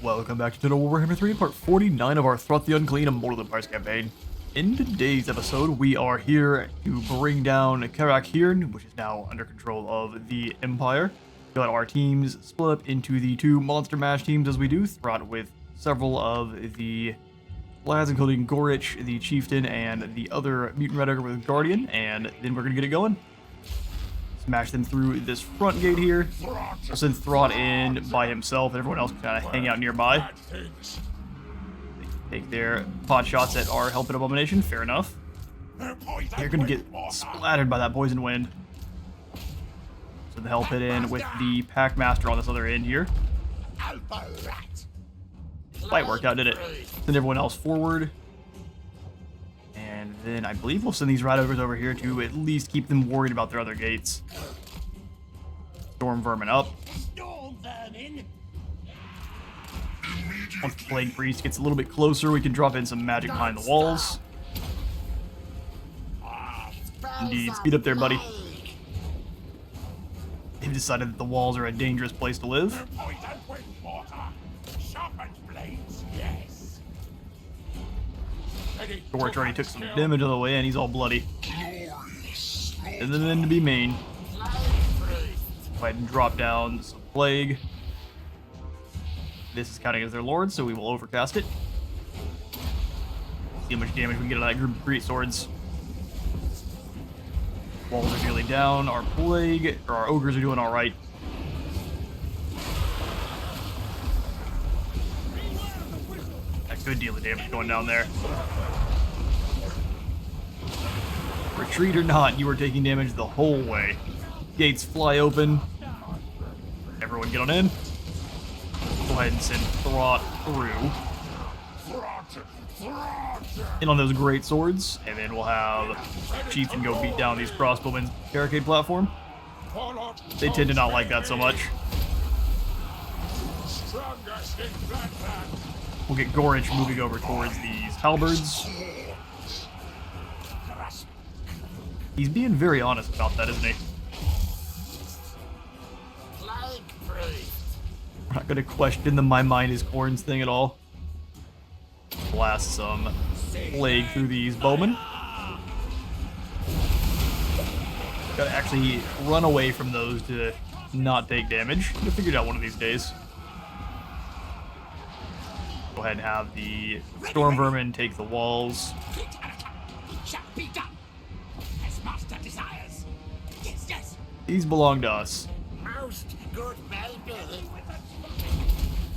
Welcome back to Total Warhammer 3, part 49 of our Throt the Unclean Immortal Empires campaign. In today's episode, we are here to bring down Karak, which is now under control of the Empire. We got our teams split up into the two Monster Mash teams as we do, Throt with several of the lads, including Gorich, the Chieftain, and the other Mutant Red Ogre with Guardian, and then we're going to get it going. Smash them through this front gate here. We'll send Throt in by himself, and everyone else can kind of hang out nearby. They take their pot shots at our Helping Abomination, fair enough. They're going to get splattered by that Poison Wind. So the help it in with the Pack Master on this other end here. Fight worked out, did it? Send everyone else forward. And then I believe we'll send these Rat Ogres over here to at least keep them worried about their other gates. Storm Vermin up. Once the Plague Priest gets a little bit closer, we can drop in some magic behind the walls. Indeed, speed up there, buddy. They've decided that the walls are a dangerous place to live. Gorich already took some damage on the way, and he's all bloody. And then to be mean, go ahead and drop down some Plague. This is counting as their lord, so we will overcast it. See how much damage we can get out of that group of great swords. Walls are nearly down. Our Plague, or our Ogres are doing alright. A good deal of damage going down there. Retreat or not, you are taking damage the whole way. Gates fly open. Everyone get on in. Go ahead and send Throt through. In on those great swords, and then we'll have Chieftain go beat down these crossbowmen's barricade platform. They tend to not like that so much. We'll get Gorich moving over towards these halberds. He's being very honest about that, isn't he? We're not going to question the my mind is corns thing at all. Blast some plague through these bowmen. Gotta actually run away from those to not take damage. We'll figure it out one of these days. Go ahead and have the Storm Vermin take the walls. These belong to us.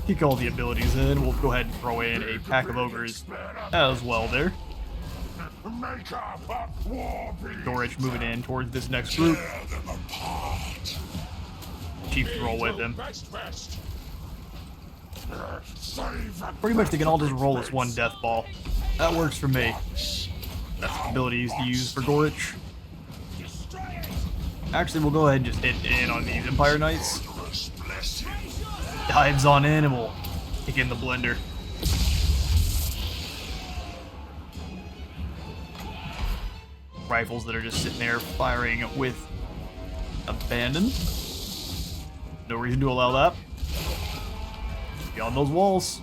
Kick all the abilities in. We'll go ahead and throw in a pack of ogres as well there. Gorich moving in towards this next group. Chiefs roll with him. Pretty much they can all just roll this one death ball. That works for me. That's the abilities to use for Gorich. Actually, we'll go ahead and just hit in on these Empire Knights. Dives on in and we'll kick in the blender. Rifles that are just sitting there firing with abandon. No reason to allow that. Beyond those walls.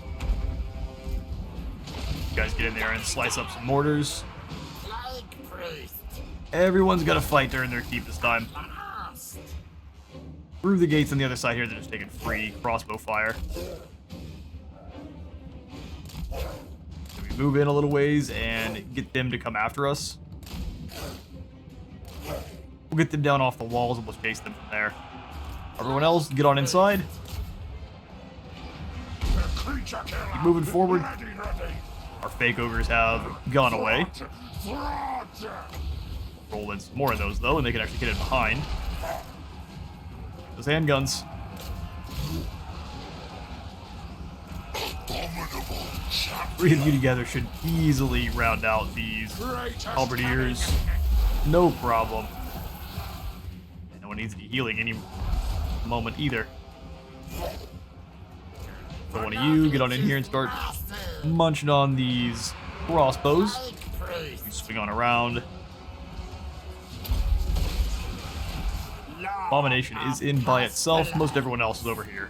You guys get in there and slice up some mortars. Everyone's got to fight to earn their keep this time. Through the gates on the other side here, they're just taking free crossbow fire. So we move in a little ways and get them to come after us. We'll get them down off the walls and we'll chase them from there. Everyone else, get on inside. Keep moving forward. Our fake ogres have gone away. Roll in some more of those though, and they can actually get in behind. Those handguns. Three of you together should easily round out these halberdiers. No problem. And no one needs to be healing any moment either. So one of you get on in here and start munching on these crossbows. You swing on around. Abomination is in by itself. Most everyone else is over here.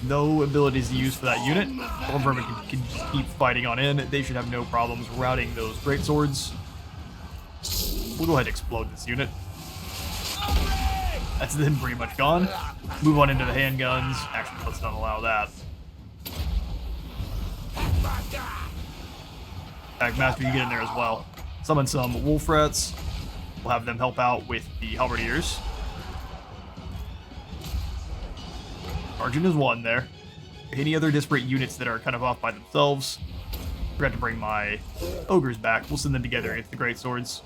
No abilities to use for that unit. Or Vermin can just keep fighting on in. They should have no problems routing those greatswords. We'll go ahead and explode this unit. That's then pretty much gone. Move on into the handguns. Actually, let's not allow that. Attack Master, you get in there as well. Summon some Wolf Rats. We'll have them help out with the Halberdiers. Sergeant is one there. Any other disparate units that are kind of off by themselves. Forgot to bring my Ogres back. We'll send them together against the Greatswords.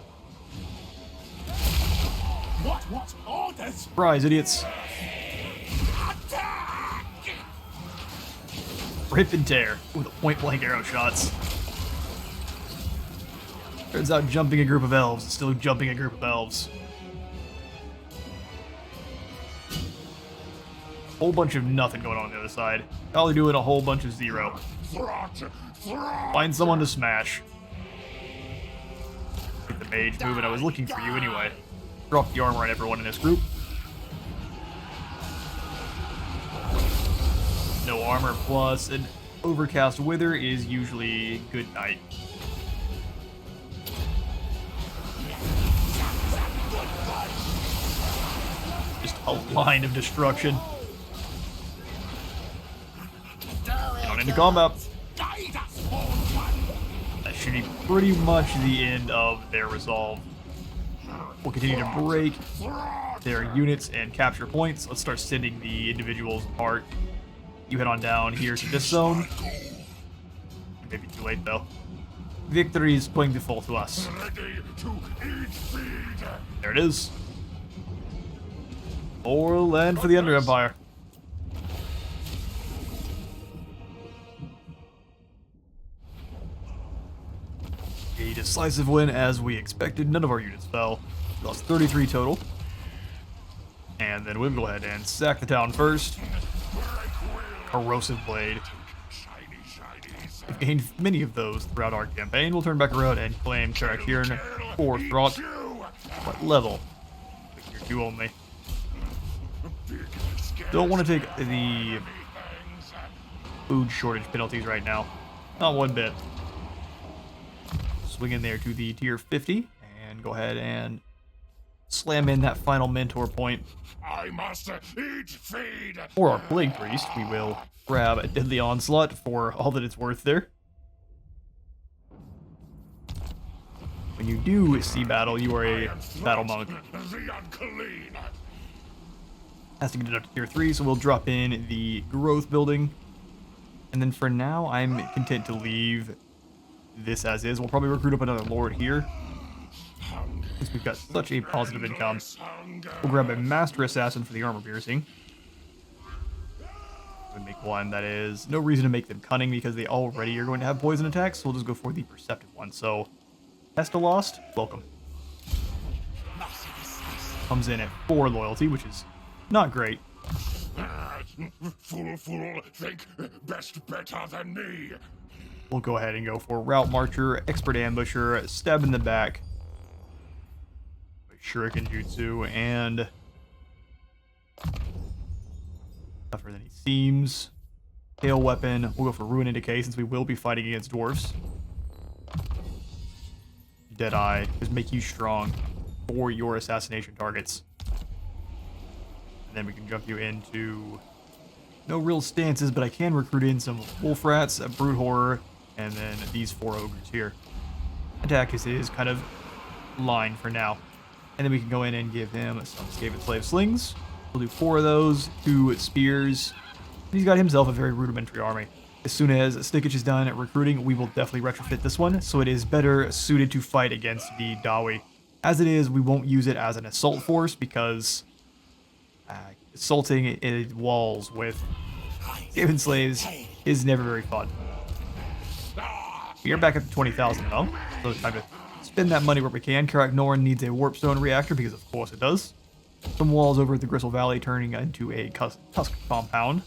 What orders? Surprise, idiots. Attack! Rip and tear with a point-blank arrow shots. Turns out jumping a group of elves is still jumping a group of elves. Whole bunch of nothing going on the other side. Probably doing a whole bunch of zero. Throt! Find someone to smash. Get the mage moving. I was looking for you anyway. Drop the armor on everyone in this group. No armor plus an overcast wither is usually good night. Just a line of destruction. Going into combat. That should be pretty much the end of their resolve. We'll continue to break their units and capture points. Let's start sending the individuals apart. You head on down here to this zone. Maybe too late though. Victory is going to fall to us. There it is. Or land for the Under Empire. A decisive win as we expected. None of our units fell. We lost 33 total. And then we'll go ahead and sack the town first. Corrosive Blade. We've gained many of those throughout our campaign. We'll turn back around and claim Karakhiran for Throt. What level? Tier 2 only. Don't want to take the food shortage penalties right now. Not one bit. Swing in there to the tier 50 and go ahead and slam in that final mentor point. I must eat feed. For our Plague Priest, we will grab a Deadly Onslaught for all that it's worth there. When you do see battle, you are a battle monk. The Unclean. Has to get it up to tier 3, so we'll drop in the growth building. And then for now, I'm content to leave this as is. We'll probably recruit up another lord here, since we've got such a positive income. We'll grab a Master Assassin for the armor piercing. We'll make one that is no reason to make them cunning because they already are going to have poison attacks, so we'll just go for the perceptive one. So, Pestillost, welcome. Comes in at 4 loyalty, which is not great. Fool, think best better than me. We'll go ahead and go for Route Marcher, Expert Ambusher, Stab in the back, Shuriken Jutsu, and tougher than he seems. Hail Weapon. We'll go for Ruin and Decay since we will be fighting against dwarves. Deadeye. Just make you strong for your assassination targets. And then we can jump you into no real stances, but I can recruit in some Wolf Rats, a Brute Horror, and then these 4 ogres here. Attack is his kind of line for now. And then we can go in and give him some Skaven Slave Slings. We'll do 4 of those, 2 spears. He's got himself a very rudimentary army. As soon as Stickage is done at recruiting, we will definitely retrofit this one, so it is better suited to fight against the Dawi. As it is, we won't use it as an assault force because assaulting walls with Skaven Slaves is never very fun. We are back up to 20,000 though, so it's time to spend that money where we can. Karak Norn needs a Warpstone reactor because of course it does. Some walls over at the Gristle Valley turning into a Tusk compound.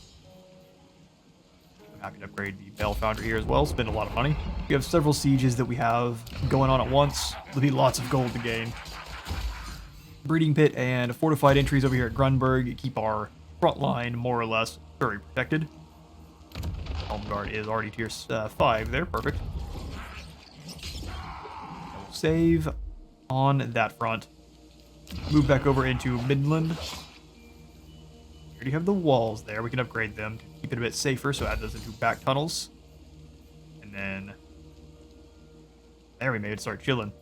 I'm happy to upgrade the Bell Foundry here as well, spend a lot of money. We have several sieges that we have going on at once. There'll be lots of gold to gain. Breeding Pit and fortified entries over here at Grunberg keep our front line more or less very protected. Helm Guard is already tier 5 there, perfect. We'll save on that front. Move back over into Midland. We already have the walls there. We can upgrade them to keep it a bit safer, so add those into back tunnels. And then there we may start chilling.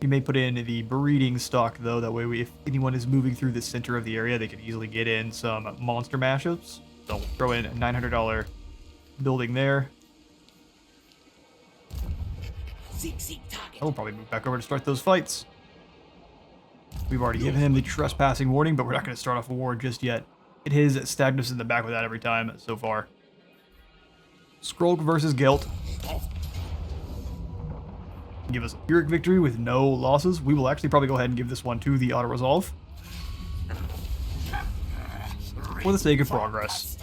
You may put in the breeding stock though, that way if anyone is moving through the center of the area, they can easily get in some monster mashups. So we'll throw in a $900 building there. We'll probably move back over to start those fights. We've already given him the trespassing warning, but we're not going to start off a war just yet. It is Stagnus in the back with that every time so far. Skrulk versus Gelt. Give us a Pyrrhic victory with no losses. We will actually probably go ahead and give this one to the auto-resolve. For the sake of progress.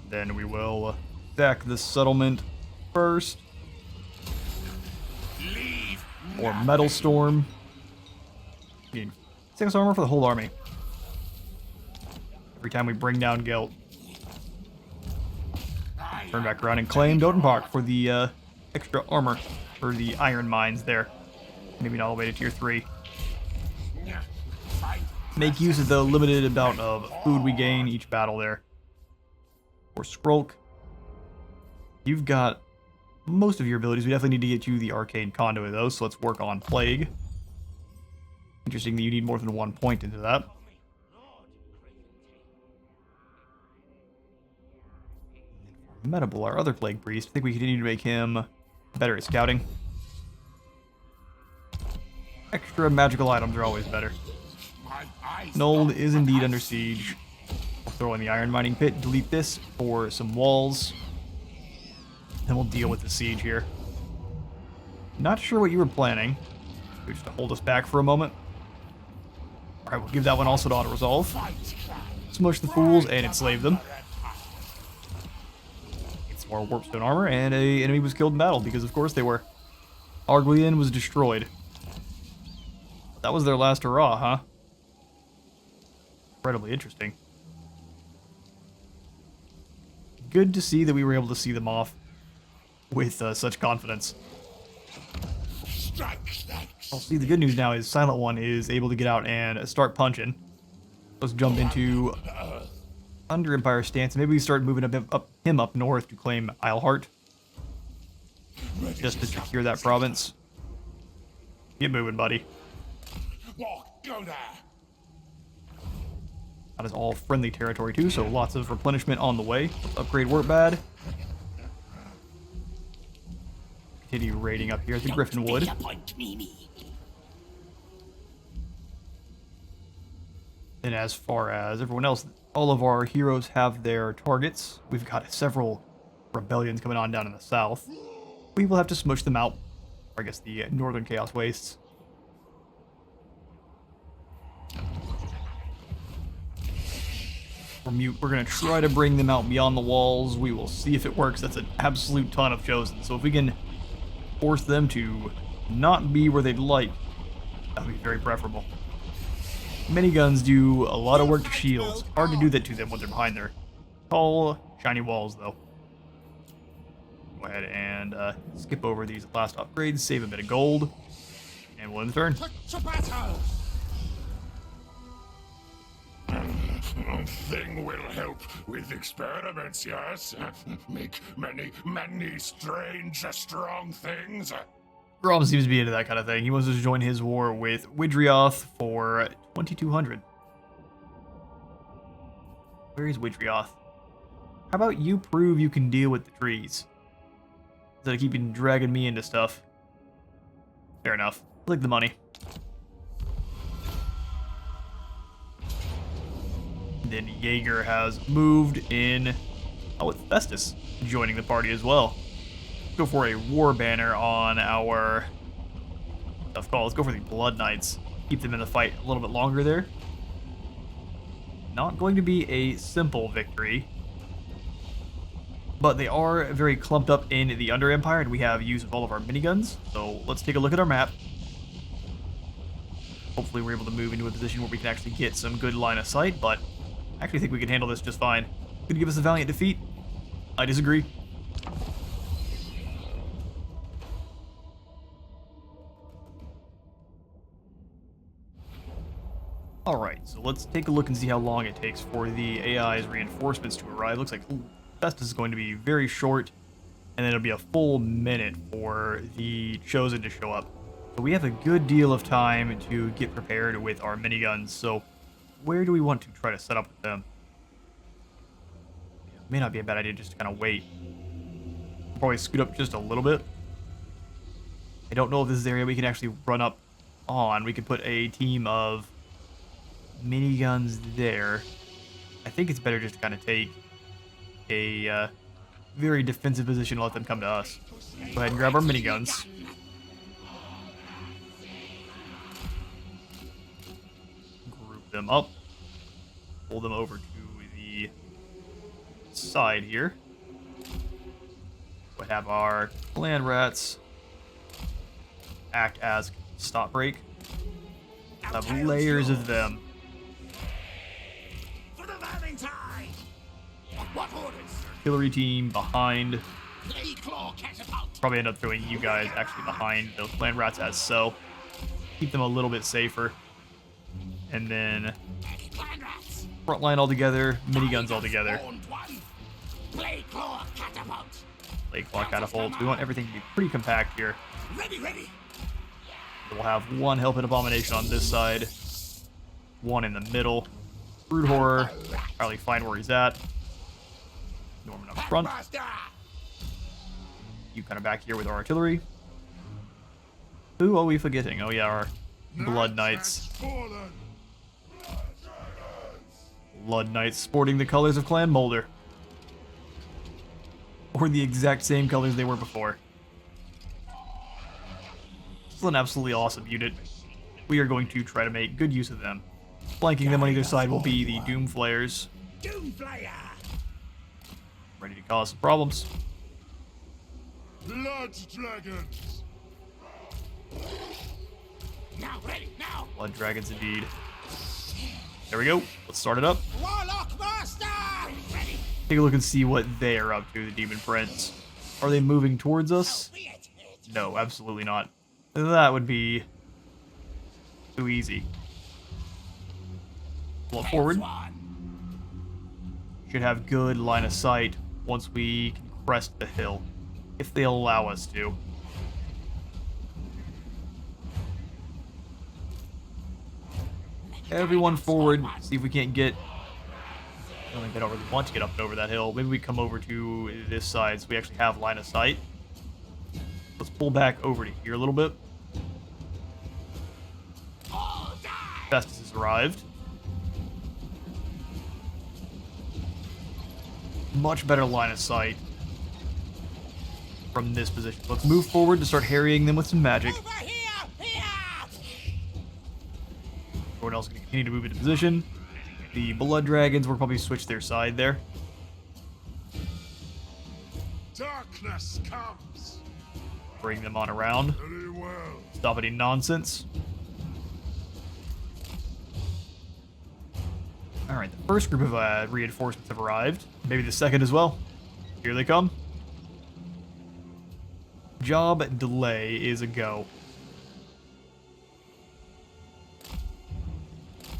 Then we will sack the settlement first. Or Metal Storm. 6 armor for the whole army. Every time we bring down Gelt. Turn back around and claim Dotenbach for the extra armor. For the iron mines there. Maybe not all the way to tier 3. Make use of the limited amount of food we gain each battle there. For Skrulk, you've got most of your abilities. We definitely need to get you the Arcane Conduit though, so let's work on Plague. Interesting that you need more than 1 point into that. Medable, our other Plague Priest, I think we continue to make him better at scouting. Extra magical items are always better. Nold is indeed under siege. We'll throw in the iron mining pit, delete this for some walls. Then we'll deal with the siege here. Not sure what you were planning. Just to hold us back for a moment. Alright, we'll give that one also to auto-resolve. Smush the fools and enslave them. More warpstone armor, and an enemy was killed in battle, because of course they were. Unclean was destroyed. That was their last hurrah, huh? Incredibly interesting. Good to see that we were able to see them off with such confidence. I'll see, the good news now is Silent One is able to get out and start punching. Let's jump into Under Empire stance. Maybe we start moving him up north to claim Isleheart. Just to secure that province. Get moving, buddy. Go there. That is all friendly territory too, so lots of replenishment on the way. Let's upgrade Wartbad. Continue raiding up here at the Griffin Wood. And as far as everyone else, all of our heroes have their targets. We've got several rebellions coming on down in the south. We will have to smush them out. Or I guess the Northern Chaos Wastes. We're going to try to bring them out beyond the walls. We will see if it works. That's an absolute ton of Chosen. So if we can force them to not be where they'd like, that would be very preferable. Miniguns do a lot of work to shields. Hard to do that to them when they're behind their tall, shiny walls, though. Go ahead and skip over these last upgrades, save a bit of gold, and we'll end the turn. Thing will help with experiments, yes? Make many strange, strong things. Grom seems to be into that kind of thing. He wants to join his war with Widrioth for 2,200. Where is Widrioth? How about you prove you can deal with the trees? Instead of keeping dragging me into stuff. Fair enough. I'll take the money. Then Jaeger has moved in. Oh, with Festus joining the party as well. Go for a war banner on our tough call. Let's go for the Blood Knights. Keep them in the fight a little bit longer there. Not going to be a simple victory, but they are very clumped up in the Under Empire, and we have use of all of our miniguns. So let's take a look at our map. Hopefully we're able to move into a position where we can actually get some good line of sight, but I actually think we can handle this just fine. Could give us a valiant defeat. I disagree. Alright, so let's take a look and see how long it takes for the AI's reinforcements to arrive. Looks like Festus is going to be very short, and then it'll be a full minute for the Chosen to show up. So we have a good deal of time to get prepared with our miniguns, so where do we want to try to set up with them? It may not be a bad idea just to kind of wait. Probably scoot up just a little bit. I don't know if this is the area we can actually run up on. We could put a team of miniguns there. I think it's better just to kind of take a very defensive position and let them come to us. Go ahead and grab our miniguns. Group them up. Pull them over to the side here. We have our clan rats act as stop break. Have layers of them. What orders? Artillery team behind. Probably end up throwing you guys actually behind those clan rats as so. Keep them a little bit safer. And then front line all together, miniguns all together. Blade claw catapult. We want everything to be pretty compact here. Ready. We'll have one helping abomination on this side, one in the middle. Brood horror, probably find where he's at. Norman up front. You kind of back here with our artillery. Who are we forgetting? Oh yeah, our Blood Knights. Blood Knights sporting the colors of Clan Molder. Or the exact same colors they were before. This is an absolutely awesome unit. We are going to try to make good use of them. Flanking them on either side will be the Doom Flayers. Ready to cause some problems. Blood dragons. Now, ready, now. Blood dragons indeed. There we go. Let's start it up. Warlock Master! Ready. Take a look and see what they are up to, the Demon Prince. Are they moving towards us? No, absolutely not. That would be too easy. Pull it forward. Should have good line of sight once we can crest the hill, if they allow us to. Everyone forward, see if we can't get... I don't think they don't really want to get up and over that hill. Maybe we come over to this side so we actually have line of sight. Let's pull back over to here a little bit. Festus has arrived. Much better line of sight from this position. Let's move forward to start harrying them with some magic. Everyone else is going to continue to move into position. The Blood Dragons will probably switch their side there. Darkness comes. Bring them on around. Very well. Stop any nonsense. Alright, the first group of reinforcements have arrived. Maybe the second as well. Here they come. Job delay is a go.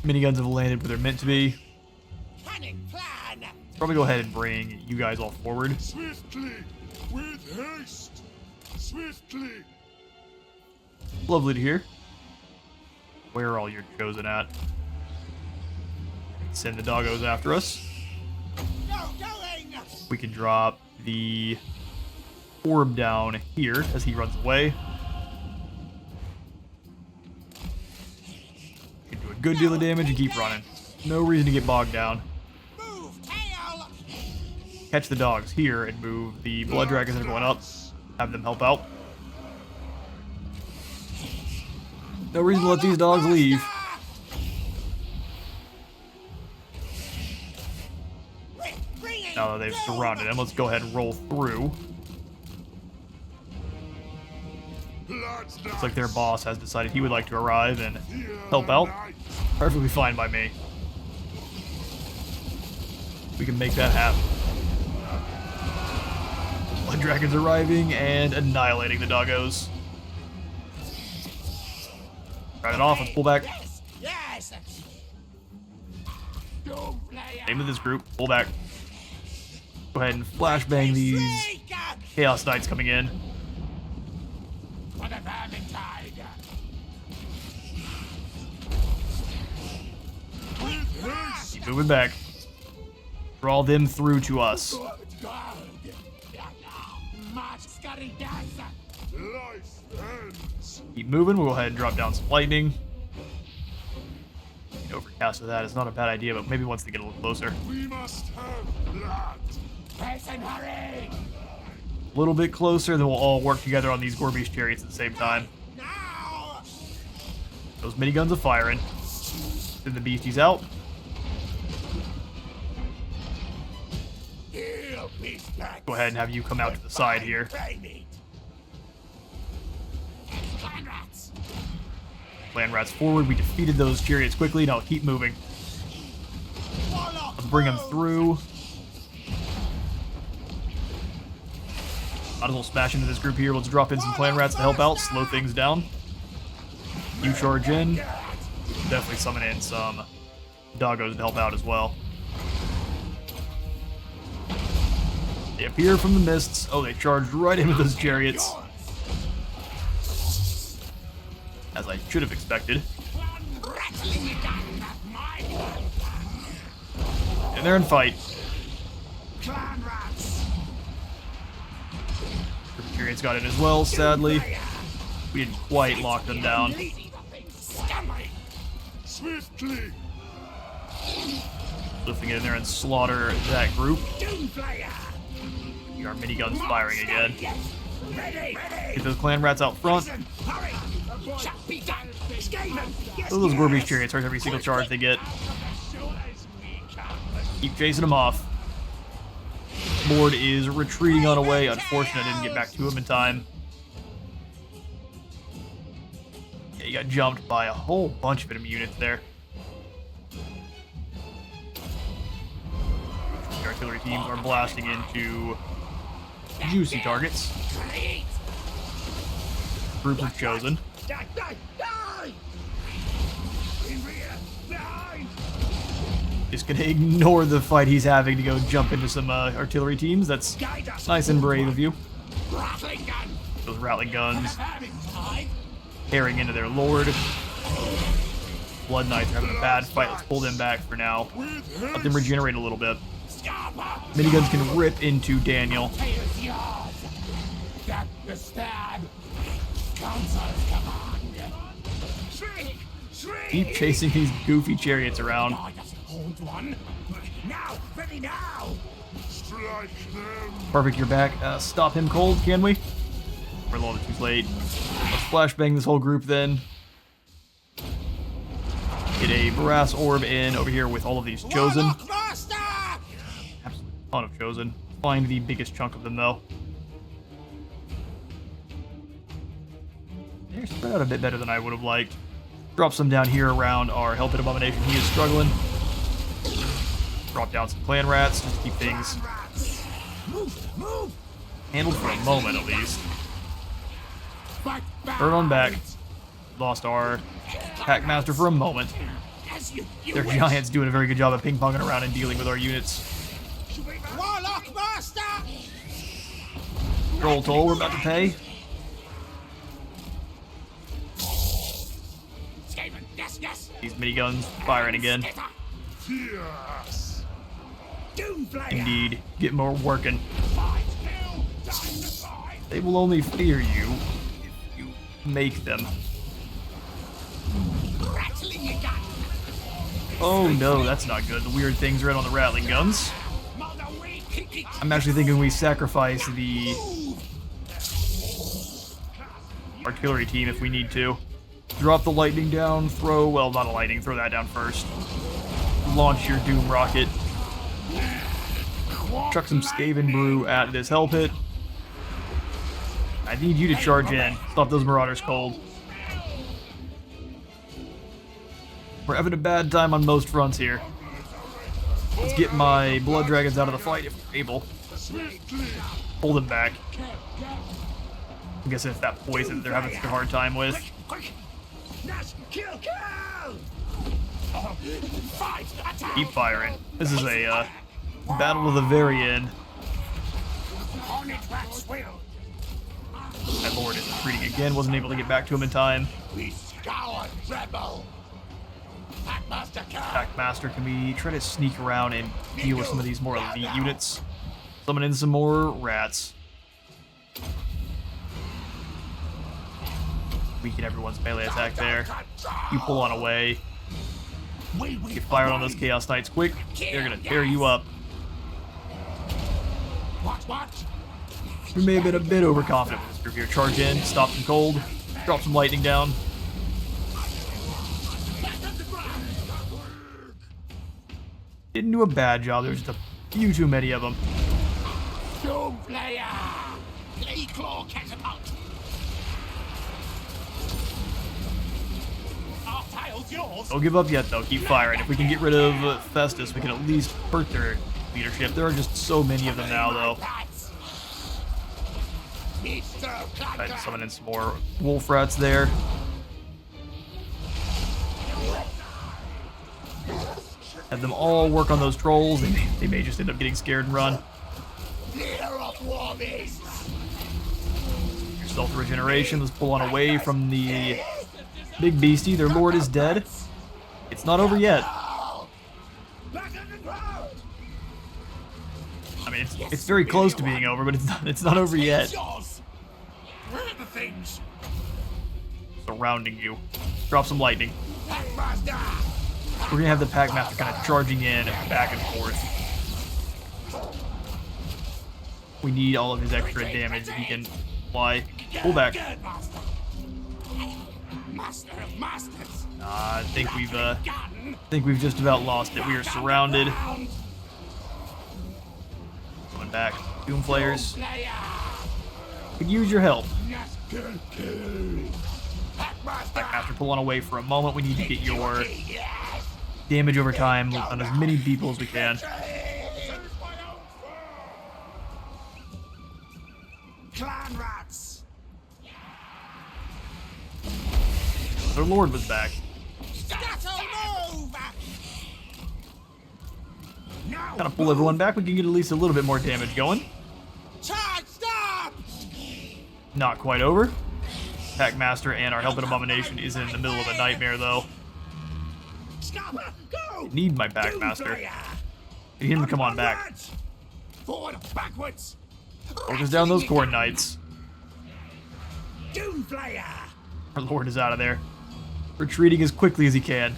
Miniguns have landed where they're meant to be. Probably go ahead and bring you guys all forward. Swiftly, with haste. Swiftly. Lovely to hear. Where are all your chosen at? Send the doggos after us. We can drop the orb down here as he runs away. Can do a good deal of damage and keep running. No reason to get bogged down. Catch the dogs here and move the blood dragons that are going up. Have them help out. No reason to let these dogs leave. Now that they've surrounded him, let's go ahead and roll through. Looks like their boss has decided he would like to arrive and help out. Perfectly fine by me. we can make that happen. Blood Dragon's arriving and annihilating the doggos. Right it off, let's pull back. Yes. Name of this group, pull back. Go ahead and flashbang these Chaos Knights coming in. Keep moving back. Draw them through to us. Keep moving, we'll go ahead and drop down some lightning. Overcast of that is not a bad idea, but maybe once they get a little closer. We must have blood. Hurry. A little bit closer, then we'll all work together on these Gorby's chariots at the same time. Now. Those miniguns are firing. Then the beasties out. Go ahead and have you come out to the side here. Clan rats forward. We defeated those chariots quickly. Now keep moving. Let's bring them through. Might as well smash into this group here. Let's drop in some clan rats to help out, slow things down. You charge in. Definitely summon in some doggos to help out as well. They appear from the mists. Oh, they charged right in with those chariots. As I should have expected. And they're in fight. Chariots got in as well, sadly. We didn't quite lock them down. Swiftly. Lifting it in there and slaughter that group. Our miniguns firing again. Get those clan rats out front. Those Gorby's chariots hurt every single charge they get. Keep chasing them off. Lord is retreating on away. Unfortunate I didn't get back to him in time. Yeah, he got jumped by a whole bunch of enemy units there. The artillery teams are blasting into juicy targets. Group is chosen. Just gonna ignore the fight he's having to go jump into some artillery teams. That's nice and brave of you. Those Rattling guns tearing into their lord. Blood Knights are having a bad fight. Let's pull them back for now. Let them regenerate a little bit. Miniguns can rip into Daniel. Keep chasing these goofy chariots around. Perfect, you're back. Stop him cold, can we? We're a little bit too late. Let's flashbang this whole group then. Get a brass orb in over here with all of these chosen. Absolutely a ton of chosen. Find the biggest chunk of them though. They're spread out a bit better than I would have liked. Drop some down here around our Hellpit Abomination. He is struggling. Drop down some clan rats just to keep things handled for a moment at least. Turn on back. Lost our Packmaster for a moment. Their giants doing a very good job of ping-ponging around and dealing with our units. Troll toll we're about to pay. These miniguns firing again. Indeed, get more working. They will only fear you if you make them. Oh no, that's not good. The weird things right on the Rattling guns. I'm actually thinking we sacrifice the artillery team if we need to. Drop the lightning down, throw, well, not a lightning, throw that down first. Launch your Doom Rocket. Chuck some Skaven Brew at this Hell Pit. I need you to charge in. Stop those Marauders cold. We're having a bad time on most fronts here. Let's get my blood dragons out of the fight if we're able. Swiftly. Pull them back. I'm guessing it's that poison they're having such a hard time with. Quick. Nash, kill. Fight. Attack. Keep firing. This is a battle to the very end. On it, rats will. My lord is retreating again. Wasn't able to get back to him in time. We scour rebel. Packmaster kill. Packmaster, can we try to sneak around and deal with some of these more elite units? Summon in some more rats. Weaken everyone's melee attack there. You pull on away. Get fired on those Chaos Knights quick. They're gonna tear you up. What? We may have been a bit overconfident with this group here. Charge in, stop them cold, drop some lightning down. Didn't do a bad job. There was just a few too many of them. Doom Player. Clay Claw Catapult. Our tile's yours. Don't give up yet, though. Keep firing. If we can get rid of Festus, we can at least hurt their leadership. There are just so many of them now, though. Try to summon in some more wolf rats there. Have them all work on those trolls. They may just end up getting scared and run. Your stealth regeneration. Let's pull on away from the big beastie. Their lord is dead. It's not over yet. I mean, it's very close to being over, but it's not over yet. Surrounding you. Drop some lightning. We're gonna have the Packmaster kind of charging in back and forth. We need all of his extra damage that he can apply. Pull back. I think we've just about lost it. We are surrounded. Going back. Doom Flayers. Could use your help. Packmaster, pull on away for a moment. We need to get your damage over time on as many people as we can. Clan rats. Their lord was back. Kind of pull everyone back. We can get at least a little bit more damage going. Charge, stop! Not quite over. Packmaster and our Helping Abomination is in the middle of a nightmare, though. Go! Need my Packmaster. Get him to come on back. Forward, backwards. Focus down those Corn Knights. Doom Player. Our lord is out of there. Retreating as quickly as he can.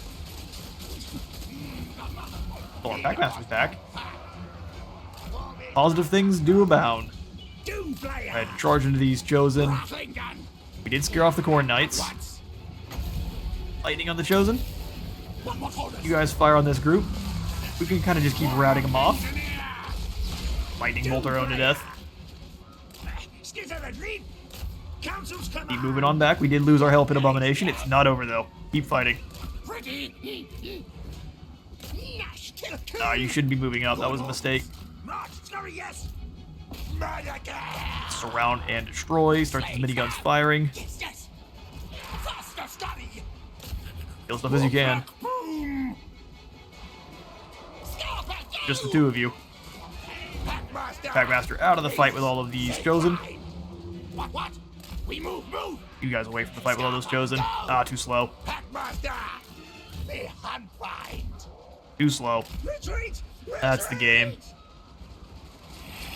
Oh, our Packmaster's back. Positive things do abound. Doom Player. I had to charge into these Chosen. Rattling gun. We did scare off the Corn Knights. Lightning on the Chosen. You guys fire on this group. We can kind of just keep routing them off. Lightning bolt our own to death. Keep moving on back. We did lose our Helping Abomination. It's not over, though. Keep fighting. You shouldn't be moving up. That was a mistake. Surround and destroy. Start the miniguns firing. Kill stuff as you can. Just the two of you. Packmaster out of the fight with all of these Chosen. What? We move. You guys away from the fight with all those Chosen. Too slow. Too slow. That's the game.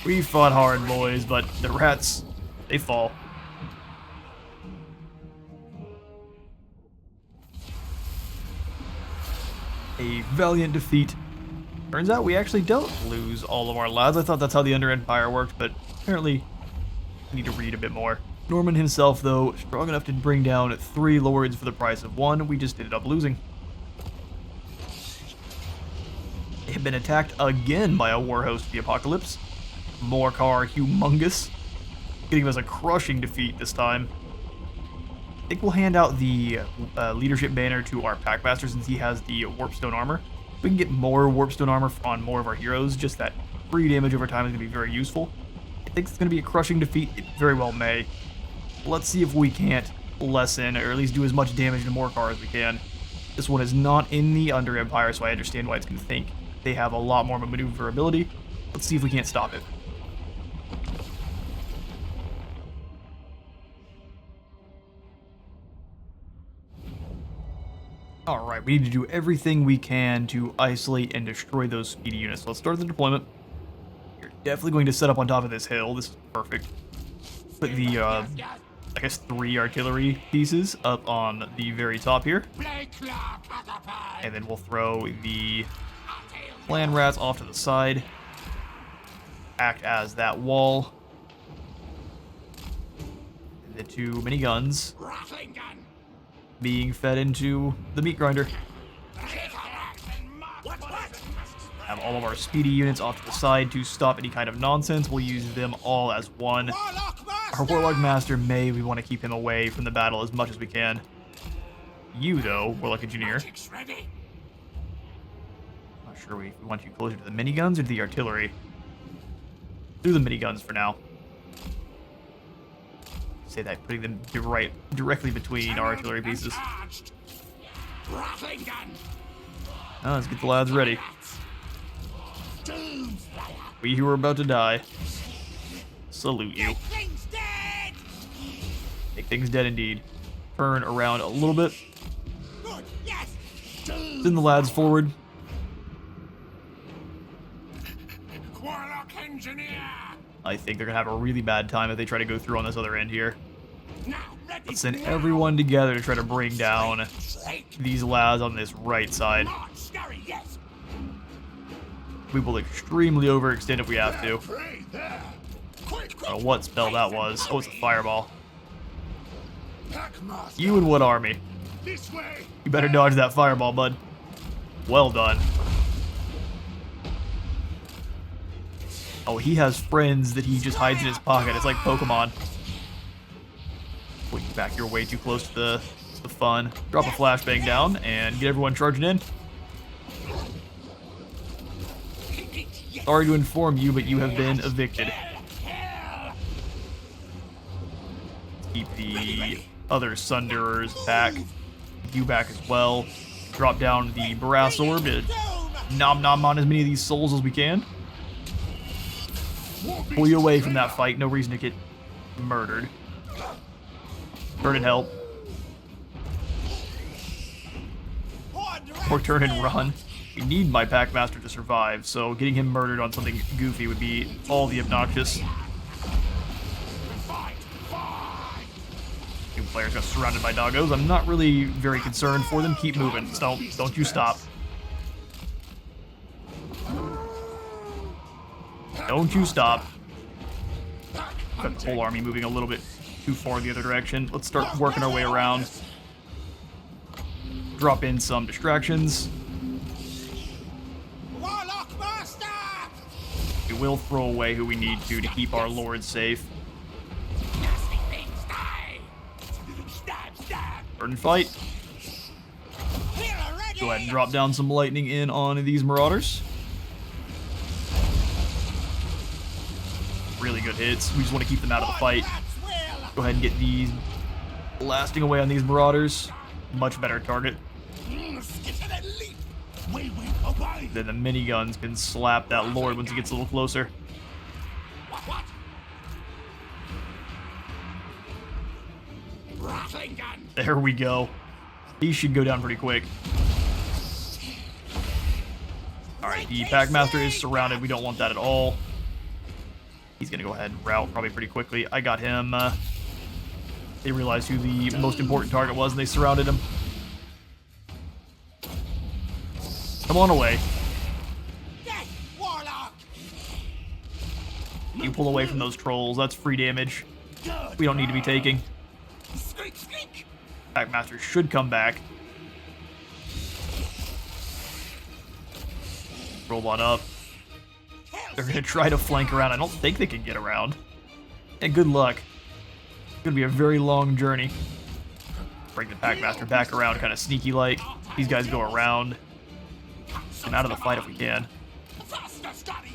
We fought hard, boys, but the rats, they fall. A valiant defeat. Turns out we actually don't lose all of our lads. I thought that's how the Under Empire worked, but apparently we need to read a bit more. Norman himself, though, strong enough to bring down 3 lords for the price of 1. We just ended up losing. They have been attacked again by a war host of the Apocalypse. Morcar Humongous, getting us a crushing defeat this time. I think we'll hand out the leadership banner to our Packmaster since he has the Warpstone armor. We can get more warpstone armor on more of our heroes. Just that free damage over time is going to be very useful. I think it's going to be a crushing defeat. It very well may. Let's see if we can't lessen, or at least do as much damage to Morcar as we can. This one is not in the Under Empire, so I understand why it's going to think they have a lot more maneuverability. Let's see if we can't stop it. Alright, we need to do everything we can to isolate and destroy those speedy units. So let's start the deployment. You're definitely going to set up on top of this hill. This is perfect. Put the, I guess 3 artillery pieces up on the very top here. And then we'll throw the clan rats off to the side. Act as that wall. And the 2 miniguns being fed into the meat grinder. Have all of our speedy units off to the side to stop any kind of nonsense. We'll use them all as one. Our Warlock Master we want to keep him away from the battle as much as we can. You, though, Warlock Engineer. Not sure if we want you closer to the miniguns or to the artillery. Do the miniguns for now. Say that, putting them directly between our artillery pieces. Now let's get the lads ready. We who are about to die salute you. Make things dead indeed. Turn around a little bit. Send the lads forward. I think they're gonna have a really bad time if they try to go through on this other end here. Let's send everyone together to try to bring down these lads on this right side. We will extremely overextend if we have to. I don't know what spell that was. Oh, it's a fireball. You and what army? You better dodge that fireball, bud. Well done. Oh, he has friends that he just hides in his pocket. It's like Pokemon. Wait, back, you're way too close to the fun. Drop a flashbang down and get everyone charging in. Sorry to inform you, but you have been evicted. Keep the other Sunderers back. You back as well. Drop down the Brass Orb to nom nom on as many of these souls as we can. Pull you away from that fight. No reason to get murdered. Turn and help. Or turn and run. We need my Packmaster to survive, so getting him murdered on something goofy would be all the obnoxious. Two players got surrounded by doggos. I'm not really very concerned for them. Keep moving. Don't you stop. Don't you stop. Got the whole army moving a little bit too far in the other direction. Let's start working our way around. Drop in some distractions. We will throw away who we need to keep our lord safe. Burn and fight. Go ahead and drop down some lightning in on these marauders. Really good hits. We just want to keep them out of the fight. Go ahead and get these blasting away on these marauders. Much better target. Then the miniguns can slap that lord once he gets a little closer. There we go. He should go down pretty quick. Alright, the Packmaster is surrounded. We don't want that at all. He's gonna go ahead and rout probably pretty quickly. I got him. They realized who the most important target was and they surrounded him. Come on away. You pull away from those trolls. That's free damage. We don't need to be taking. Packmaster should come back. Roll one up. They're going to try to flank around. I don't think they can get around. And good luck. It's going to be a very long journey. Bring the Packmaster back around kind of sneaky-like. These guys go around. Get out of the fight if we can. Faster, Scotty!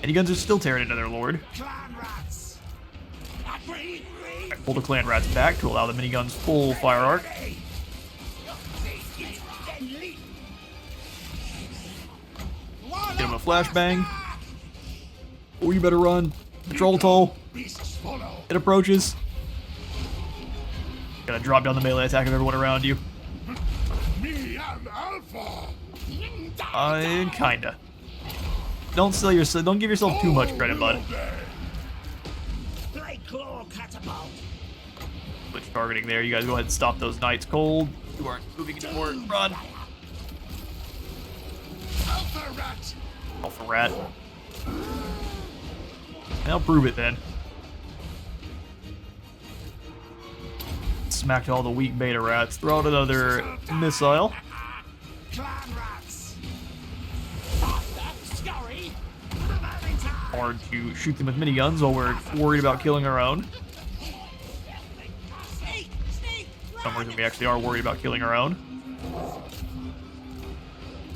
Miniguns are still tearing into their lord. Clan rats! Agree! Pull the clan rats back to allow the miniguns full fire arc. Get him a flashbang. Oh, you better run. Patrol toll. Beasts follow. It approaches. Gotta drop down the melee attack of everyone around you. Me and Alpha! Kinda. Don't sell yourself. Don't give yourself too much credit, bud. Play claw catapult. Switch targeting there. You guys go ahead and stop those knights cold. You aren't moving anymore. Run. Alpha rat! Alpha rat. Now prove it then. Smacked all the weak beta rats. Throw out another missile. Clan rats! Faster, scurry! Revolving time! Hard to shoot them with miniguns while we're worried about killing our own. Sneak! Sneak! For some reason we actually are worried about killing our own.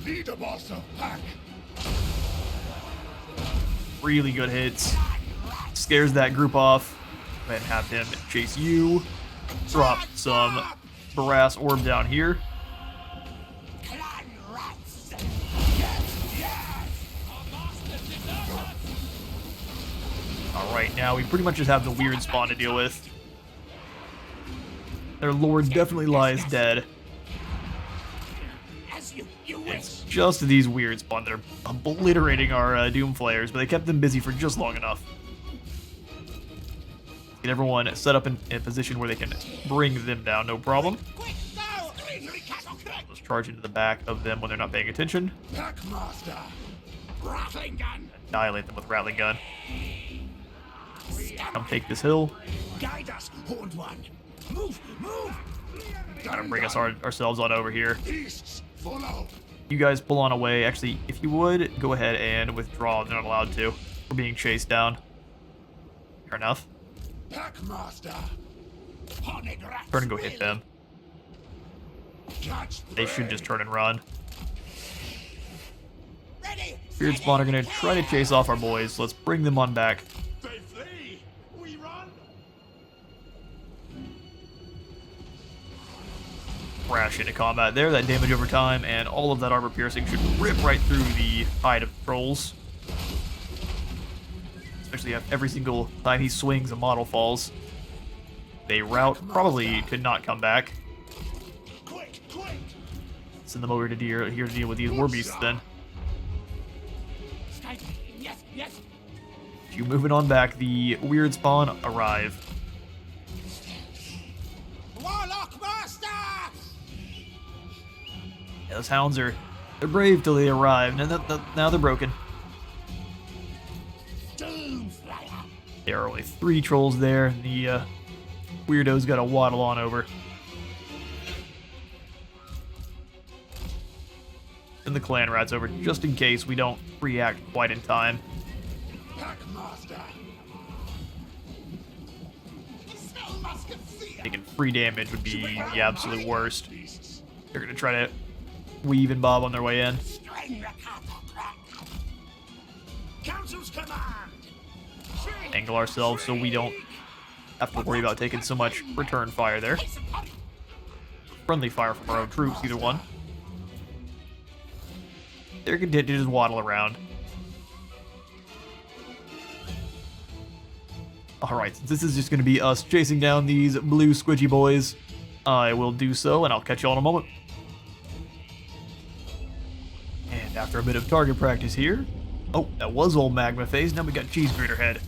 Leader boss of pack! Really good hits. Scares that group off. Go ahead and have him chase you. Drop some brass orb down here. Clan rats! Yes! Yes! Alright, now we pretty much just have the weird spawn to deal with. Their lord definitely lies dead. As you wish! It's just these weird spawn that are obliterating our Doom Flayers, but they kept them busy for just long enough. Get everyone set up in a position where they can bring them down, no problem. Quick, go! Let's charge into the back of them when they're not paying attention. Packmaster! Rattling gun! Annihilate them with Rattling Gun. Come take this hill. Guide us, Horned One! Move! Move! Gotta bring us ourselves on over here. Beasts follow! You guys pull on away. Actually, if you would, go ahead and withdraw. They're not allowed to. We're being chased down. Fair enough. Packmaster! Turn and go hit them. Catch They should just turn and run. Ready! Weird spawn are gonna try to chase off our boys. Let's bring them on back. They flee! We run! Crash into combat there. That damage over time and all of that armor piercing should rip right through the hide of trolls. Especially if every single time he swings, a model falls. They rout, probably could not come back. Quick! Quick! Send them over to here to deal with these war beasts then. Yes! Yes! You moving on back, the weird spawn arrive. Warlock Master! Yeah, those hounds they're brave till they arrive, and now they're broken. Doomslayer! There are only 3 trolls there. The weirdo's got to waddle on over. Send the clan rats over just in case we don't react quite in time. Packmaster! Taking free damage would be the absolute worst. Beasts! They're gonna try to weave and bob on their way in. String the cattle crack! Council's command! Angle ourselves so we don't have to worry about taking so much return fire there. Friendly fire from our own troops, either one. They're content to just waddle around. Alright, since this is just going to be us chasing down these blue squidgy boys, I will do so, and I'll catch you all in a moment. And after a bit of target practice here... Oh, that was old Magma Face, now we got Cheese Grater Head.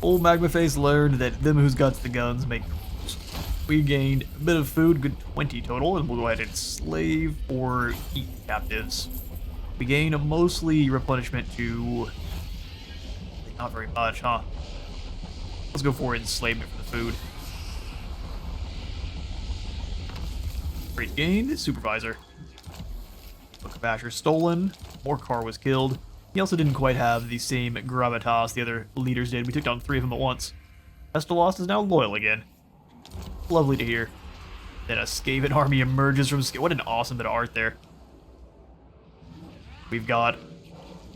Old Magma Face learned that them who's got the guns make the rules. We gained a bit of food, good 20 total, and we'll go ahead and slave or eat captives. We gain a mostly replenishment to... Not very much, huh? Let's go for enslavement for the food. Great gained, supervisor. Book of Asher stolen. Morcar was killed. He also didn't quite have the same gravitas the other leaders did. We took down 3 of them at once. Estelos is now loyal again. Lovely to hear. Then a Skaven army emerges from... What an awesome bit of art there. We've got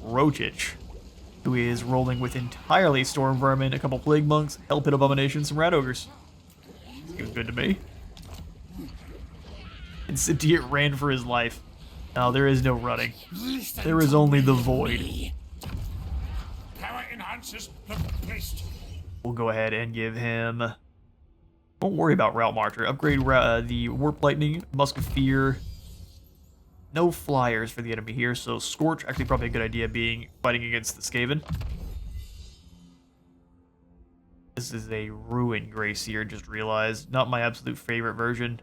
Rochich, who is rolling with entirely Storm Vermin, a couple Plague Monks, Hell Pit Abominations, some Rat Ogres. Seems good to me. And Sentient ran for his life. Now, there is no running. There is only the void. Power enhancers placed. We'll go ahead and give him... Don't worry about Route Marcher. Upgrade the Warp Lightning, Musk of Fear. No flyers for the enemy here, so Scorch, actually probably a good idea being fighting against the Skaven. This is a Ruin Grey Seer, just realized. Not my absolute favorite version.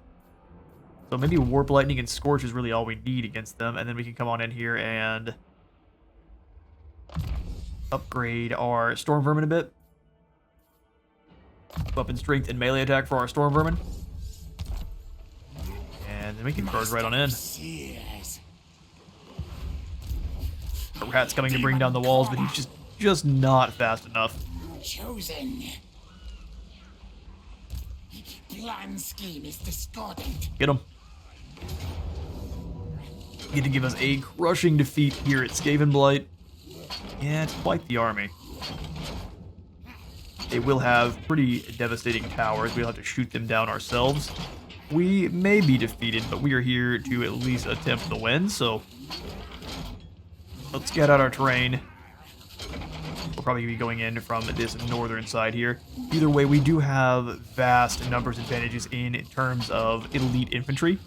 So maybe Warp Lightning and Scorch is really all we need against them, and then we can come on in here and upgrade our Storm Vermin a bit. Weapon Strength and Melee Attack for our Storm Vermin. And then we can charge right on in. The Rat's coming to bring down the walls, but he's just not fast enough. Chosen. Plan scheme is discordant. Get him. Get to give us a crushing defeat here at SKAVENBLIGHT. Yeah, it's quite the army. They will have pretty devastating towers. We'll have to shoot them down ourselves. We may be defeated, but we are here to at least attempt the win, so let's get out our terrain. We'll probably be going in from this northern side here. Either way, we do have vast numbers advantages in terms of elite infantry.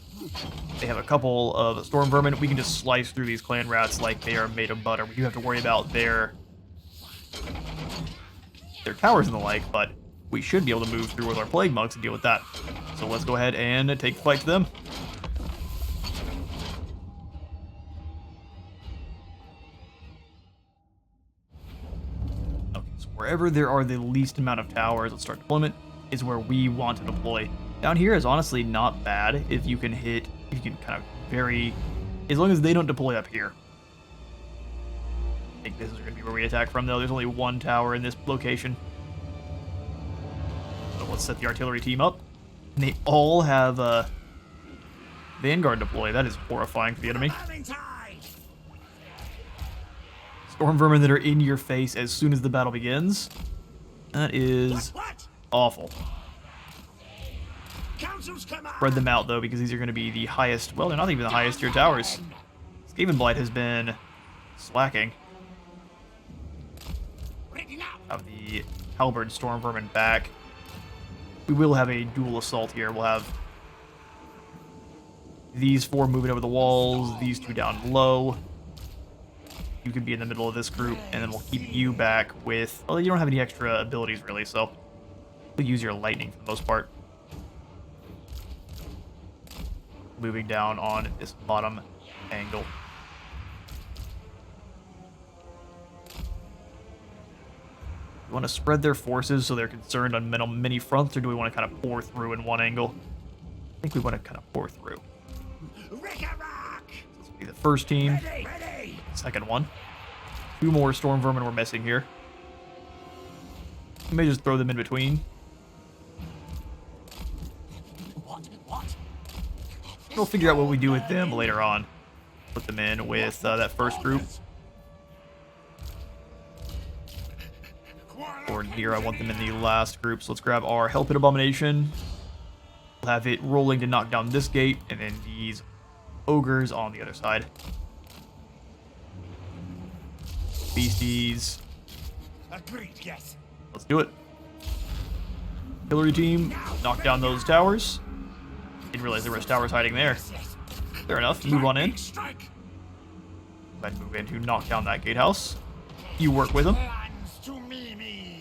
They have a couple of Storm Vermin. We can just slice through these clan rats like they are made of butter. We do have to worry about their towers and the like, but we should be able to move through with our Plague Monks and deal with that. So let's go ahead and take the fight to them. Okay, so wherever there are the least amount of towers, let's start deployment, is where we want to deploy. Down here is honestly not bad if you can hit, if you can kind of vary, as long as they don't deploy up here. I think this is going to be where we attack from, though. There's only one tower in this location. So let's set the artillery team up. And they all have Vanguard deploy. That is horrifying for the enemy. Storm Vermin that are in your face as soon as the battle begins. That is awful. Spread them out, though, because these are going to be the highest... Well, they're not even the highest tier towers. SKAVENBLIGHT has been slacking. Have the Halberd Storm Vermin back. We will have a dual assault here. We'll have these four moving over the walls, these two down low. You could be in the middle of this group, and then we'll keep you back with... Well, you don't have any extra abilities, really, so we'll use your lightning for the most part. Moving down on this bottom angle. We want to spread their forces so they're concerned on many fronts, or do we want to kind of pour through in one angle? I think we want to kind of pour through. This will be the first team. Second one. Two more Storm Vermin we're missing here. We may just throw them in between. We'll figure out what we do with them later on. Put them in with that first group. Or here, I want them in the last group. So let's grab our Hell Pit Abomination. We'll have it rolling to knock down this gate, and then these ogres on the other side. Beasties. Agreed, yes. Let's do it. Artillery team, knock down those towers. Didn't realize there was towers hiding there. Fair enough. Move on in. Then move in to knock down that gatehouse. You work with them.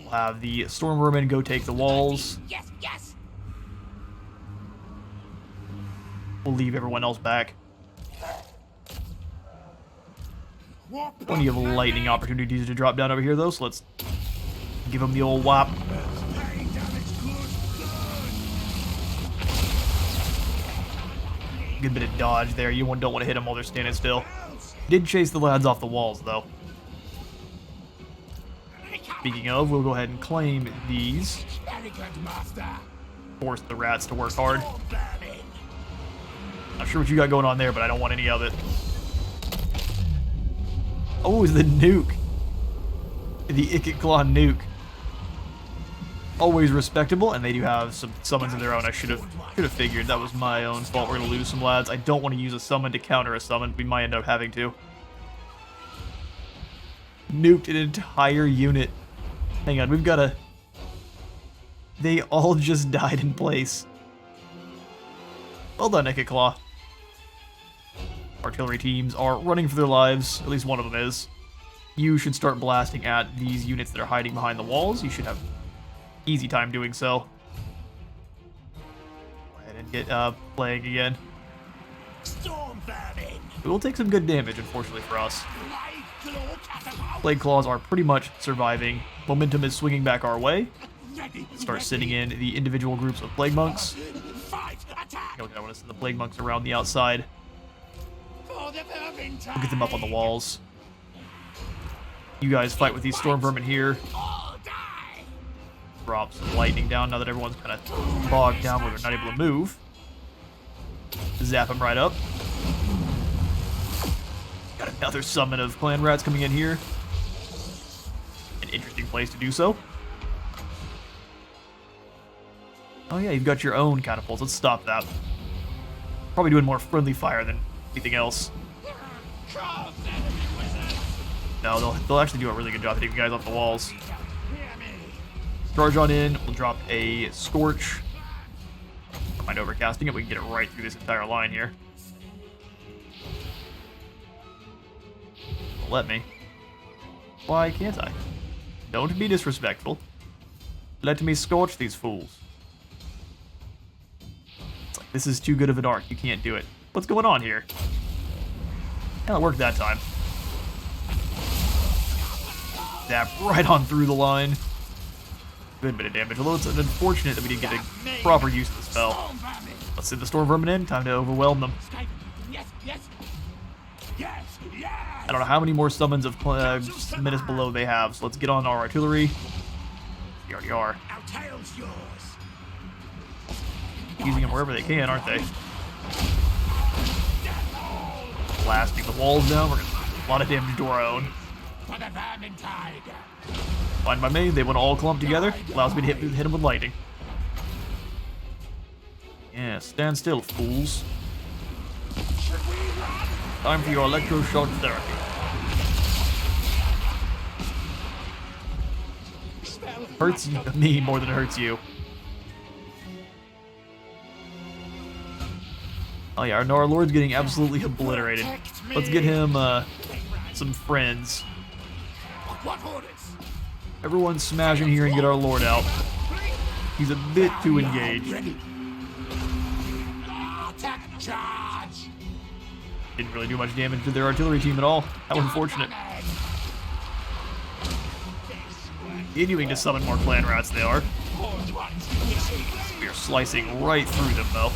We'll have the Storm Vermin go take the walls. Yes, yes. We'll leave everyone else back. Plenty of lightning opportunities to drop down over here, though, so let's give them the old whop. Good bit of dodge there. You don't want to hit them while they're standing still. Did chase the lads off the walls, though. Speaking of, we'll go ahead and claim these. Force the rats to work hard. Not sure what you got going on there, but I don't want any of it. Oh, the nuke. The Claw nuke. Always respectable, and they do have some summons of their own. I should have figured. That was my own fault. We're gonna lose some lads. I don't want to use a summon to counter a summon. We might end up having to. Nuked an entire unit. Hang on, we've got a... They all just died in place. Well done, Claw. Artillery teams are running for their lives. At least one of them is. You should start blasting at these units that are hiding behind the walls. You should have easy time doing so. Go ahead and get Plague again. Storm vermin. It will take some good damage, unfortunately for us. Plague Claws are pretty much surviving. Momentum is swinging back our way. Start sitting in the individual groups of Plague Monks. Fight, attack. Okay, I want to send the Plague Monks around the outside. For the vermin tide. We'll get them up on the walls. You guys fight with these Storm Vermin here. All die. Drop some lightning down now that everyone's kind of bogged down where they're not able to move. Zap them right up. Got another summon of clan rats coming in here. An interesting place to do so. Oh yeah, you've got your own catapults. Let's stop that. Probably doing more friendly fire than anything else. No, they'll actually do a really good job hitting you guys off the walls. Charge on in. We'll drop a Scorch. Don't mind overcasting it. We can get it right through this entire line here. Let me. Why can't I? Don't be disrespectful. Let me scorch these fools. It's like, this is too good of an arc. You can't do it. What's going on here? Hell, it worked that time. Zap right on through the line. Good bit of damage, although it's unfortunate that we didn't get a proper use of the spell. Let's send the Storm Vermin in. Time to overwhelm them. Yes, yes. Yes, yes. I don't know how many more summons of minutes below they have, so let's get on our artillery. They already are. Our tail's yours. Using them wherever they can, aren't they? Blasting the walls down. We're gonna do a lot of damage to our own. For the vermin tide. Fine by me. They want to all clump together. Allows me to hit them with lightning. Yeah, stand still, fools. Time for your electroshock therapy. Hurts me more than it hurts you. Oh yeah, our Lord's getting absolutely obliterated. Let's get him some friends. What orders? Everyone smash in here and get our Lord out. He's a bit too engaged. Attack charge. Didn't really do much damage to their artillery team at all. How unfortunate. Continuing to summon more clan rats they are. We are slicing right through them though.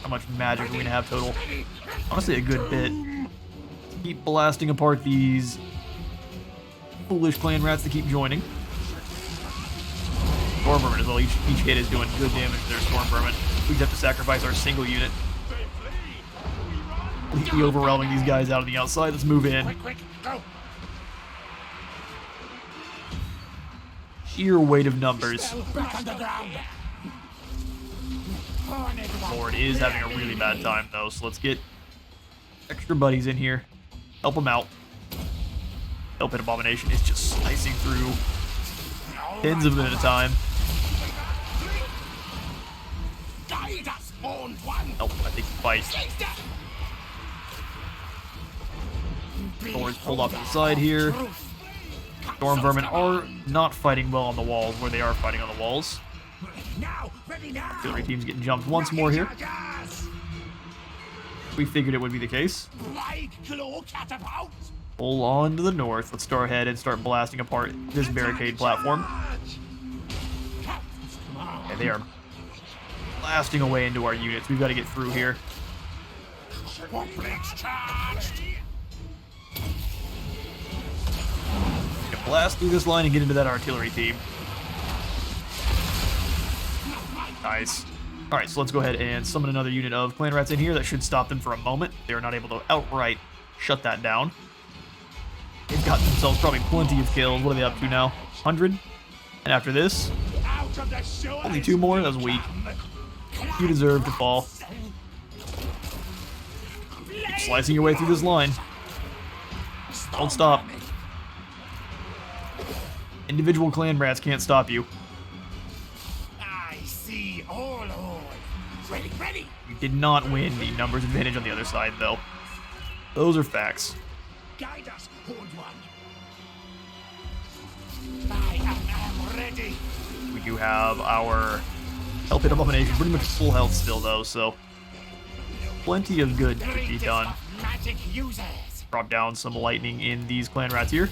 How much magic are we gonna have total? Honestly, a good bit. Keep blasting apart these foolish clan rats that keep joining. Storm Vermin as well. Each hit is doing good damage to their Storm Vermin. We just have to sacrifice our single unit. Completely overwhelming these guys out on the outside. Let's move in. Quick, go. Sheer weight of numbers. Back underground. Lord is having a really bad time though, so let's get extra buddies in here. Help him out. Help Hit Abomination is just slicing through tens of them at a time. Guide us, horned one. Nope, I think he fights. Thor's pulled off to the side here. Storm Vermin are not fighting well on the walls where they are fighting on the walls. Now, ready now. Artillery team's getting jumped once more here. We figured it would be the case. Plague claw catapult. Pull on to the north. Let's start ahead and start blasting apart this barricade platform. Okay, they are blasting away into our units. We've got to get through here. Blitz charged. Blast through this line and get into that artillery team. Nice. Alright, so let's go ahead and summon another unit of clan rats in here. That should stop them for a moment. They are not able to outright shut that down. They've got themselves probably plenty of kills. What are they up to now? 100? And after this, only 2 more? That was weak. You deserve to fall. Keep slicing your way through this line. Don't stop. Individual clan rats can't stop you. I see all hordes. Ready. You did not win the numbers advantage on the other side, though. Those are facts. Guide us, Horned One. I am ready. We do have our Hell Pit Abomination pretty much full health still, though, so plenty of good to be done. Magic users. Drop down some lightning in these clan rats here.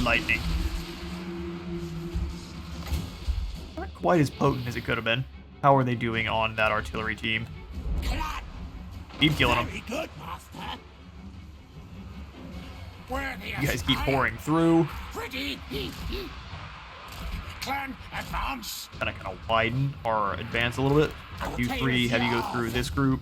Lightning. Not quite as potent as it could have been. How are they doing on that artillery team? Keep killing them. Very good, Master. You guys keep pouring through. Ready. Clan advance. Kind of widen our advance a little bit. You three, have you go through this group.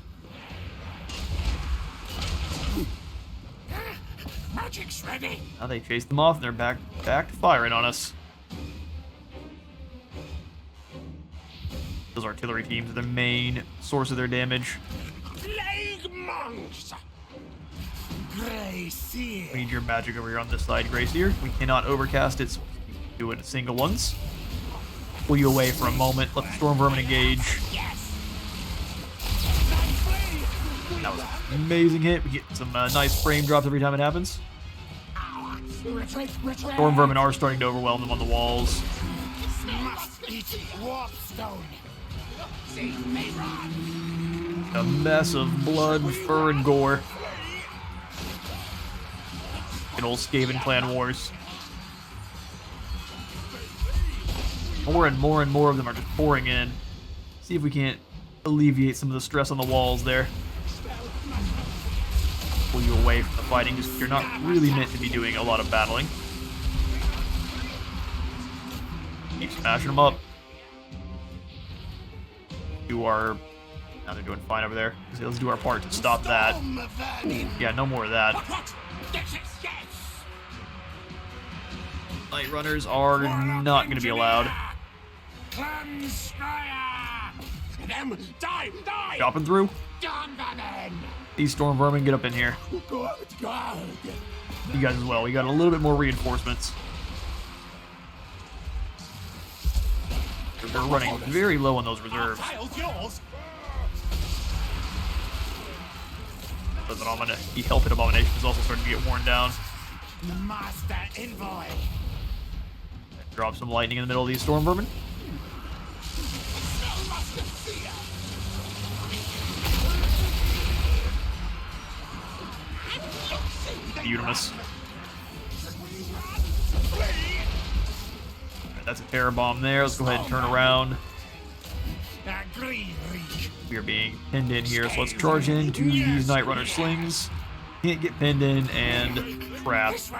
Magic's ready. Now they chase them off and they're back to firing on us. Those artillery teams are the main source of their damage. Plague monks. Grey Seal. We need your magic over here on this side, Gracier. We cannot overcast it, so we keep doing single ones. Pull you away for a moment. Let the Storm Vermin engage. Yes. That was an amazing hit. We get some nice frame drops every time it happens. Retreat. Storm Vermin are starting to overwhelm them on the walls. Must eat warpstone. They may run. A mess of blood, fur, and gore. Good old Skaven clan wars. More and more of them are just pouring in. See if we can't alleviate some of the stress on the walls there. Pull you away from the fighting, just you're not really meant to be doing a lot of battling. Keep smashing them up. Now they're doing fine over there. So let's do our part to stop that. Ooh, yeah, no more of that. Night runners are not going to be allowed. Chopping through. These storm vermin, get up in here. You guys as well. We got a little bit more reinforcements. They're running very low on those reserves. The Hell Pit Abomination is also starting to get worn down. Master Envoy. Drop some lightning in the middle of these storm vermin. Beautimus. Right, that's a terror bomb there. Let's go ahead and turn around. We are being pinned in here, so let's charge into these Night Runner slings. Can't get pinned in and trapped.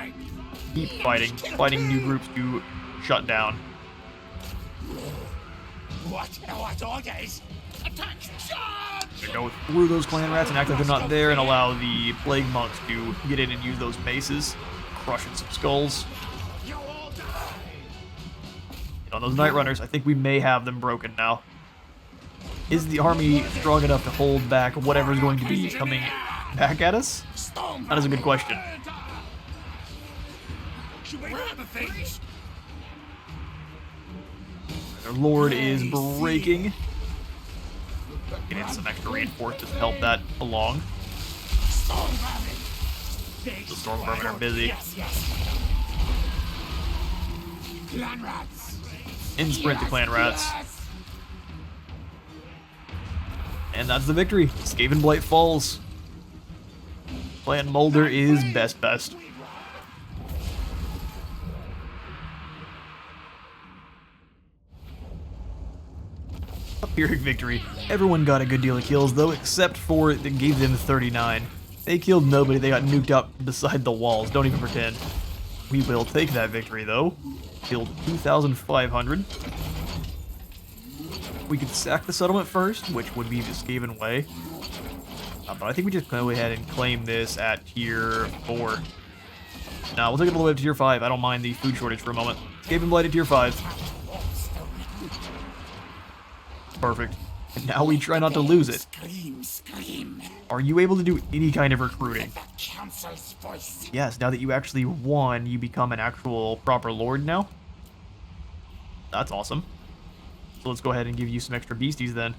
Keep fighting new groups to shut down. What orders? Attack! Charge! Go through those clan rats and act like they're not there and allow the plague monks to get in and use those maces, crushing some skulls. On those Night Runners, I think we may have them broken now. Is the army strong enough to hold back whatever's going to be coming back at us? That is a good question. Their lord is breaking. Getting some extra reinforcements to help that along. The storm vermin are busy. In sprint the clan rats. And that's the victory. SKAVENBLIGHT falls. Clan Mulder is best. A Pyrrhic victory. Everyone got a good deal of kills though, except for it gave them 39. They killed nobody, they got nuked out beside the walls. Don't even pretend. We will take that victory, though. Killed 2,500. We could sack the settlement first, which would be the Skaven way. But I think we just go ahead and claim this at tier 4. Now, we'll take it all the way up to tier 5. I don't mind the food shortage for a moment. SKAVENBLIGHT at tier 5. Perfect. And now we try not to lose it. Are you able to do any kind of recruiting? Yes, now that you actually won, you become an actual proper lord now. That's awesome. So let's go ahead and give you some extra beasties then.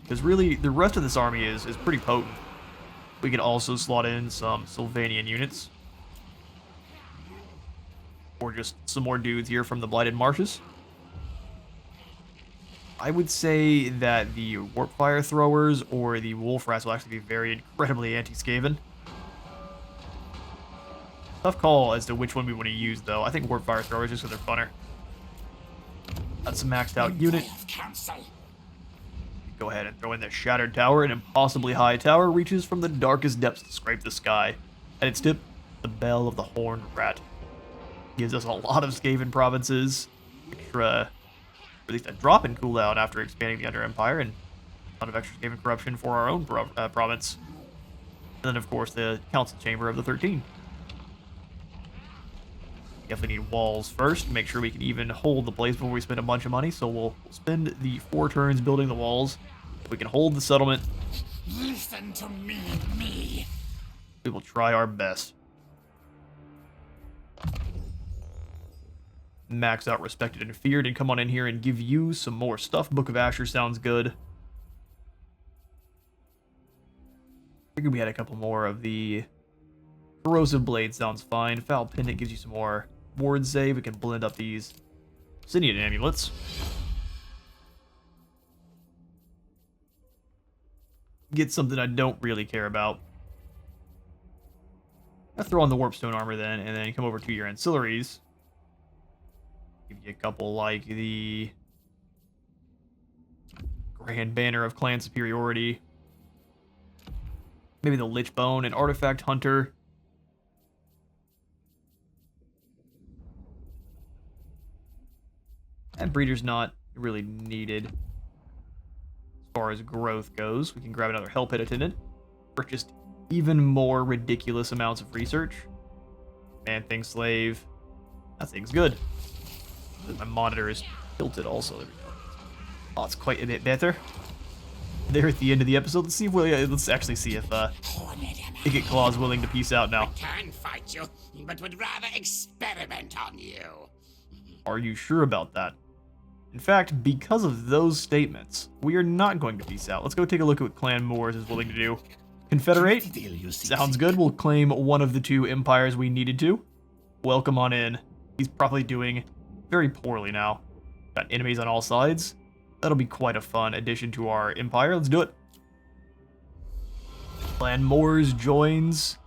Because really, the rest of this army is pretty potent. We can also slot in some Sylvanian units. Or just some more dudes here from the Blighted Marshes. I would say that the Warpfire Throwers or the Wolf Rats will actually be very incredibly anti-Skaven. Tough call as to which one we want to use, though. I think Warpfire Throwers just because they're funner. That's a maxed out unit. Go ahead and throw in the Shattered Tower. An impossibly high tower reaches from the darkest depths to scrape the sky. At its tip, the Bell of the Horned Rat. Gives us a lot of Skaven provinces. Extra, at least a drop in cooldown after expanding the Under Empire, and a lot of extra Skaven corruption for our own province. And then, of course, the Council Chamber of the 13. Definitely need walls first. Make sure we can even hold the place before we spend a bunch of money. So we'll spend the 4 turns building the walls. We can hold the settlement. Listen to me. We will try our best. Max out Respected and Feared and come on in here and give you some more stuff. Book of Asher sounds good. Figured we had a couple more of the Corrosive Blade sounds fine. Foul Pendant gives you some more ward save. We can blend up these Sinian Amulets. Get something I don't really care about. I'll throw on the Warpstone armor then, and then come over to your ancillaries. Give you a couple like the Grand Banner of Clan Superiority. Maybe the Lich Bone and Artifact Hunter. And Breeder's not really needed as far as growth goes. We can grab another Hell Pit Attendant. Purchase even more ridiculous amounts of research. Man-Thing Slave. That thing's good. My monitor is tilted also. There we go. Oh, it's quite a bit better. There at the end of the episode. Let's actually see if Icket Claw's willing to peace out now. I can fight you, but would rather experiment on you. Are you sure about that? In fact, because of those statements, we are not going to peace out. Let's go take a look at what Clan Moors is willing to do. Confederate? Sounds good. We'll claim one of the 2 empires we needed to. Welcome on in. He's probably doing very poorly now. Got enemies on all sides. That'll be quite a fun addition to our empire. Let's do it. Clan Moors joins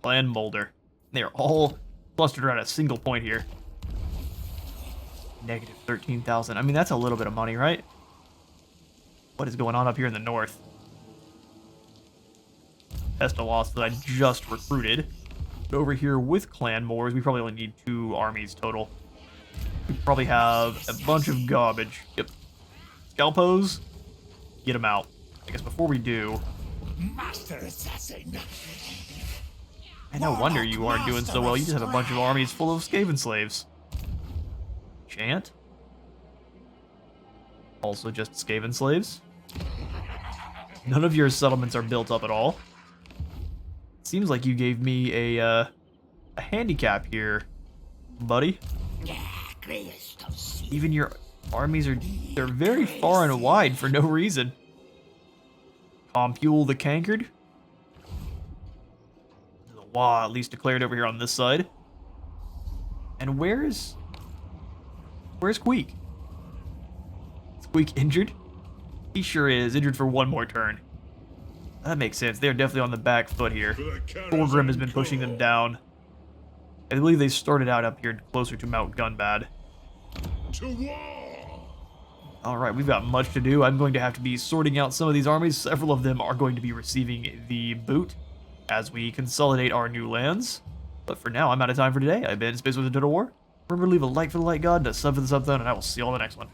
Clan Mulder. They're all clustered around a single point here. Negative 13,000. I mean, that's a little bit of money, right? What is going on up here in the north? Pestiloss that I just recruited. But over here with Clan Moors, we probably only need 2 armies total. We probably have a bunch of garbage. Yep. Scalpos, get them out. I guess before we do... Master Assassin. And no wonder you aren't doing so well. You just have a bunch of armies full of Skaven slaves. Chant. Also just Skaven slaves. None of your settlements are built up at all. Seems like you gave me a handicap here, buddy. Even your armies they're very far and wide for no reason. Compule the Cankered. The Wa at least declared over here on this side. And where's Queek? Is Queek injured? He sure is. Injured for 1 more turn. That makes sense. They're definitely on the back foot here. Thorgrim has been pushing them down. I believe they started out up here closer to Mount Gunbad. Alright, we've got much to do. I'm going to have to be sorting out some of these armies. Several of them are going to be receiving the boot as we consolidate our new lands. But for now, I'm out of time for today. I've been Space Wizard Total War. Remember to leave a like for the Light God and a sub for the Sub Zone, and I will see you all in the next one.